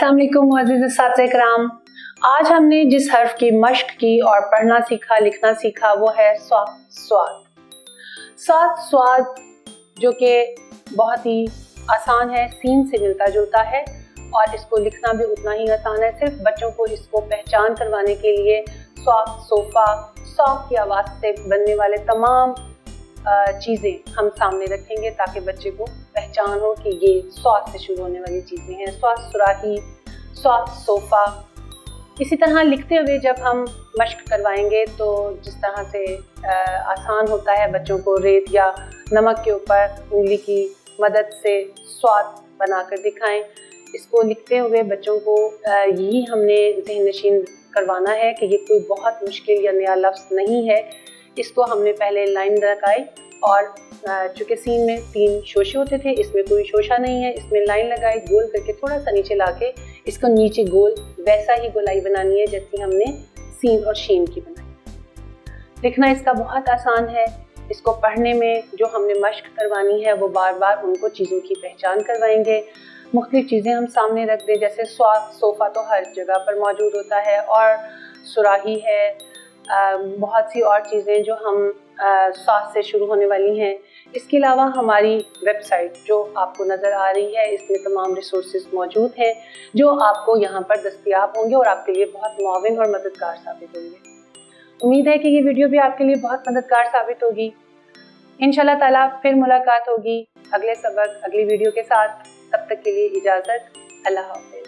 अस्सलाम वालेकुम मुअज़्ज़िज़ साथीए किराम। आज हमने जिस हर्फ की मश्क की और पढ़ना सीखा, लिखना सीखा वो है स्वाद। स्वाद जो कि बहुत ही आसान है, सीन से मिलता जुलता है और इसको लिखना भी उतना ही आसान है। सिर्फ बच्चों को इसको पहचान करवाने के लिए स्वाद, सोफ़ा, सॉक की आवाज़ से बनने वाले तमाम चीज़ें हम सामने रखेंगे ताकि बच्चे को पहचान हो कि ये स्वाद से शुरू होने वाली चीज़ें हैं। स्वाद सुराही, स्वाद सोफ़ा। इसी तरह लिखते हुए जब हम मश्क करवाएंगे तो जिस तरह से आसान होता है बच्चों को रेत या नमक के ऊपर उंगली की मदद से स्वाद बनाकर दिखाएं, इसको लिखते हुए बच्चों को यही हमने ज़हन नशीन करवाना है कि ये कोई बहुत मुश्किल या नया लफ्ज़ नहीं है। इसको हमने पहले लाइन लगाई और चूँकि सीन में 3 शोशे होते थे, इसमें कोई शोशा नहीं है, इसमें लाइन लगाई, गोल करके थोड़ा सा नीचे लाके इसको नीचे गोल वैसा ही गोलाई बनानी है जैसी हमने सीन और शीन की बनाई। लिखना इसका बहुत आसान है। इसको पढ़ने में जो हमने मश्क करवानी है वो बार बार उनको चीज़ों की पहचान करवाएंगे। मुख्तलिफ चीज़ें हम सामने रख दें, जैसे स्वाद, सोफ़ा तो हर जगह पर मौजूद होता है और सुराही है, बहुत सी और चीज़ें जो हम स्वाद से शुरू होने वाली हैं। इसके अलावा हमारी वेबसाइट जो आपको नज़र आ रही है, इसमें तमाम रिसोर्सेज मौजूद हैं जो आपको यहाँ पर दस्तयाब होंगे और आपके लिए बहुत मुआविन और मददगार साबित होंगे। उम्मीद है कि ये वीडियो भी आपके लिए बहुत मददगार साबित होगी। इंशाल्लाह ताला फिर मुलाकात होगी अगले सबक, अगली वीडियो के साथ। तब तक के लिए इजाज़त। अल्लाह हाफ़िज़।